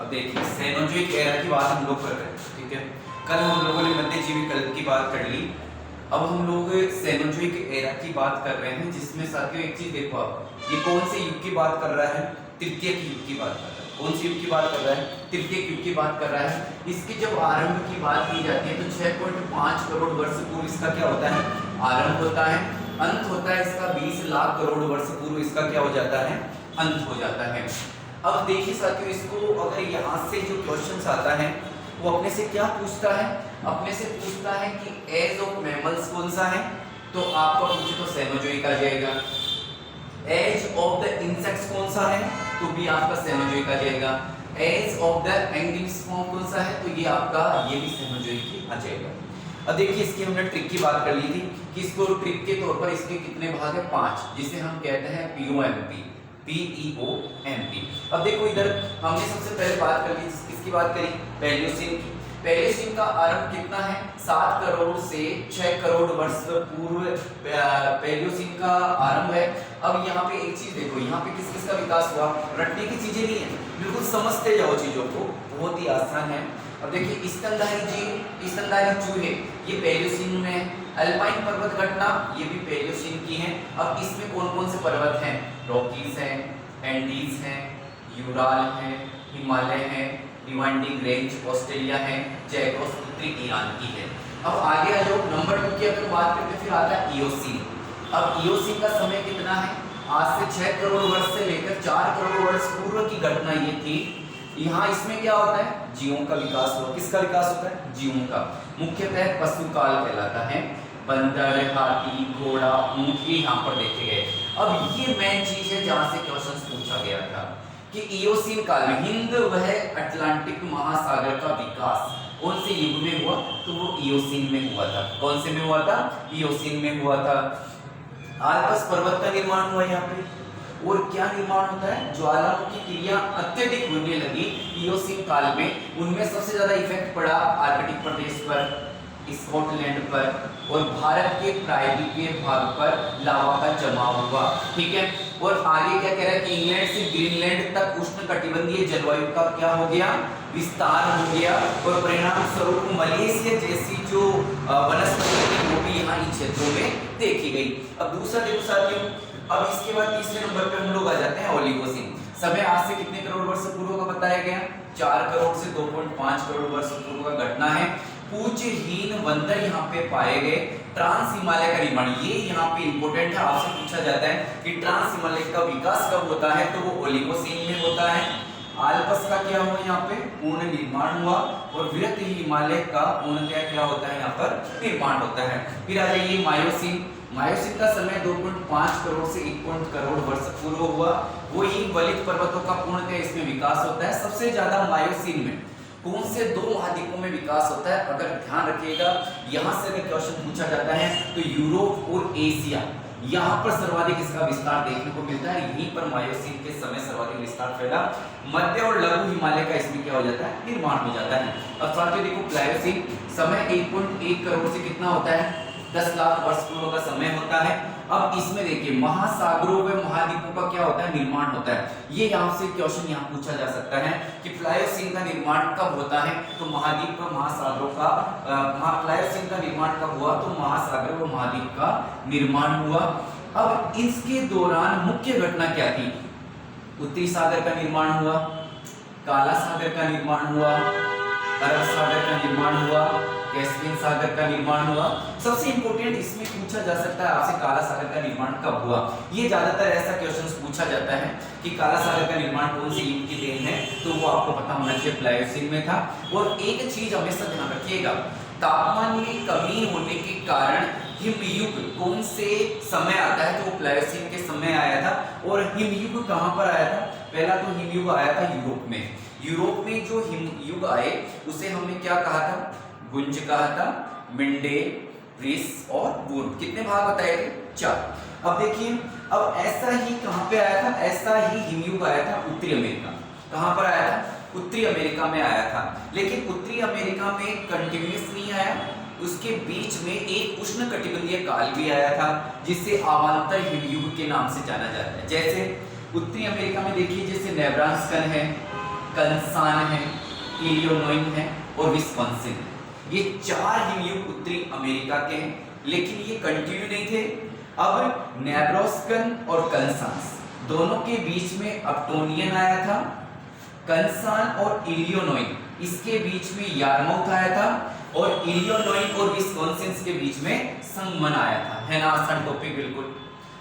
अब देखिए Cenozoic era की बात हम लोग कर रहे हैं, ठीक है। कल हम लोगों ने मध्यजीवी कल्प की बात कर ली, अब हम लोग सेनोजोइक एरा की बात कर रहे हैं, जिसमें साथियों एक चीज देखो आप, ये कौन से युग की बात कर रहा है? तृतीयक युग की बात कर रहा है। कौन से युग की बात कर रहा है? तृतीयक युग की बात कर रहा है। इसके जब आरंभ की बात की जाती है तो 6.5 करोड़ वर्ष पूर्व इसका क्या होता है? आरंभ होता है। अंत होता है इसका 20 लाख करोड़ वर्ष पूर्व इसका क्या हो जाता है? अंत हो जाता है। अब देखिए साथियों, इसको अगर यहाँ से जो क्वेश्चन आता है वो अपने से क्या पूछता है? अपने से पूछता है कि एज ऑफ मैमल्स कौन सा है, तो आपका पूछे तो सेनोजोइक आ जाएगा। एज ऑफ द इंसेक्ट्स कौन सा है, तो भी आपका सेनोजोइक आ जाएगा। एज ऑफ द एंजियोस्पर्म कौन सा है, तो ये आपका ये भी सेनोजोइक ही आ जाएगा। अब देखिए इसकी हमने ट्रिक की बात कर ली थी कि इसको ट्रिक के तौर पर इसके कितने भाग है? 5, जिसे हम कहते हैं POMP, PEOMP। अब देखो इधर हमने सबसे पहले बात कर ली, किसकी बात करी? पैलियोसीन की। पैलियोसीन का आरंभ कितना है? 7 करोड़ से 6 करोड़ वर्ष पूर्व पैलियोसीन का आरंभ है। अब यहाँ पे एक चीज देखो, यहाँ पे किस किस का विकास हुआ? रटने की चीजें नहीं है, बिल्कुल समझते जाओ चीजों को, बहुत ही आसान है। अब देखिए स्तनधारी जीव, स्तनधारी चूहे, ये पैलियोसीन में है। अल्पाइन पर्वत घटना, ये भी पैलियोसीन की है। अब इसमें कौन कौन से पर्वत हैं? रॉकीज हैं, एंडीज हैं, यूराल है, हिमालय है, डिमांडिंग रेंज ऑस्ट्रेलिया है, जैक्रोस उत्तरी ईरान की है। अब आगे आ जाओ, नंबर 2 की अगर बात करते फिर आता है इयोसीन। अब इयोसीन का समय कितना है? आज से 6 करोड़ वर्ष से लेकर 4 करोड़ वर्ष पूर्व की घटना ये थी। यहाँ इसमें क्या होता है? जीवों का विकास हुआ। किसका विकास होता है? जीवों का। मुख्यतः पशु काल कहलाता है। बंदर, हाथी, घोड़ा, ऊंट ये यहाँ पर देखे गए। अब ये मेन चीज है जहां से क्वेश्चन पूछा गया था कि इयोसीन काल में हिंद वह अटलांटिक महासागर का विकास कौन से युग में हुआ? तो वो इयोसीन में हुआ था। कौन से में हुआ था? इयोसीन में हुआ था। आल्पस पर्वत का निर्माण हुआ यहाँ पे। और क्या निर्माण होता है? ज्वालामुखी क्रिया अत्यधिक होने लगी इयोसीन काल में। उनमें सबसे ज्यादा इफेक्ट पड़ा आर्कटिक प्रदेश पर, स्कॉटलैंड पर और भारत के प्रायद्वीपीय भाग पर लावा का जमाव हुआ, ठीक है। और आगे क्या कह रहा है कि इंग्लैंड से ग्रीनलैंड तक उष्णकटिबंधीय जलवायु का क्या हो गया? विस्तार हो गया। और परिणाम स्वरूप मलेशिया जैसी जो वनस्पति थी वो भी यहाँ इन क्षेत्रों में देखी गई। अब दूसरा देखो साथियों, अब इसके बाद तीसरे नंबर पे हम लोग आ जाते हैं ओलिगोसीन। समय आज से कितने करोड़ वर्ष पूर्व का बताया गया? 4 करोड़ से 2.5 करोड़ वर्ष पूर्व का घटना है। पूज्यहीन बंदर यहाँ पे पाए गए। ट्रांस हिमालय का निर्माण, ये यहाँ पे इंपॉर्टेंट है, आपसे पूछा जाता है कि ट्रांस हिमालय का विकास कब होता है, तो वो ओलिगोसीन में होता है। आल्पस का क्या हुआ? यहाँ पे पूर्ण निर्माण हुआ। और वृहत हिमालय का पूर्णतः क्या होता है? यहाँ पर निर्माण होता है। फिर आ जाइए मायोसीन। मायोसीन का समय 2.5 करोड़ से 1 करोड़ वर्ष पूर्व हुआ। वही वलित पर्वतों का पूर्णतः इसमें विकास होता है। सबसे ज्यादा मायोसीन में कौन से 2 महाद्वीपों में विकास होता है? अगर ध्यान रखिएगा, यहाँ से अगर क्वेश्चन पूछा जाता है तो यूरोप और एशिया, यहाँ पर सर्वाधिक इसका विस्तार देखने को मिलता है। यहीं पर मायोसीन के समय सर्वाधिक विस्तार फैला। मध्य और लघु हिमालय का इसमें क्या हो जाता है? निर्माण हो जाता है। अब साथियों देखो प्लायोसीन, समय 1.1 करोड़ से कितना होता है? 10 लाख वर्ष पूर्व का समय होता है। अब इसमें देखिए महासागरों व महाद्वीपों का क्या होता है? निर्माण होता है। ये यहाँ से क्वेश्चन यहाँ पूछा जा सकता है कि प्लायोसीन का निर्माण कब होता है? तो महाद्वीप व महासागरों का प्लायोसीन का निर्माण कब हुआ? तो महासागर व महाद्वीप का निर्माण हुआ। अब इसके दौरान मुख्य घटना क्या थी? उत्तरी सागर का निर्माण हुआ, काला सागर का निर्माण हुआ, अरब सागर का निर्माण हुआ, कैस्पियन सागर का निर्माण हुआ। सबसे इंपॉर्टेंट इसमें पूछा जा सकता है आपसे काला सागर का निर्माण कब हुआ? ये ज्यादातर ऐसा क्वेश्चन पूछा जाता है कि काला सागर का निर्माण कौन से युग की देन है, तो वो आपको पता होना चाहिए प्लायोसीन में था। और एक चीज हमेशा ध्यान रखिएगा, तापमान में कमी होने के कारण हिमयुग कौन से समय आता है? तो वो प्लायोसीन के समय आया था। और हिमयुग कहाँ पर आया था? पहला तो हिमयुग आया था यूरोप में। यूरोप में जो हिमयुग आए उसे हमने क्या कहा था? गुंज कहा था, मिंडे, रिस और वुर्म। कितने भाग बताए थे? 4। अब देखिए, अब ऐसा ही कहां पे आया था? ऐसा ही हिमयुग आया था उत्तरी अमेरिका। कहां पर आया था? उत्तरी अमेरिका में आया था। लेकिन उत्तरी अमेरिका में कंटिन्यूअस नहीं आया, उसके बीच में एक उष्णकटिबंधीय काल भी आया था जिसे अवांतर हिमयुग के नाम से जाना जाता है। जैसे उत्तरी अमेरिका में देखिए, जैसे नेब्रास्का है, कंसान है, इलिनॉय है और विस्कॉन्सिन। ये 4 हिमयुग उत्तरी अमेरिका के हैं, लेकिन ये कंटिन्यू नहीं थे। अब नेब्रास्कन और कंसास दोनों के बीच में अपटोनियन आया था। कंसान और इलिनॉय इसके बीच में यारमाउथ आया था, और इलिनॉय और विस्कॉन्सिन के बीच में संगमन आया था। है ना आसान टॉपिक,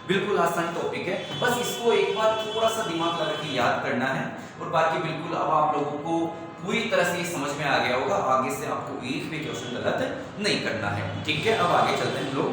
बिल्कुल आसान टॉपिक है। बस इसको एक बार थोड़ा सा दिमाग लगा के याद करना है, और बाकी बिल्कुल अब आप लोगों को पूरी तरह से ये समझ में आ गया होगा। आगे से आपको एक भी क्वेश्चन गलत नहीं करना है, ठीक है। अब आगे चलते हैं हम लोग।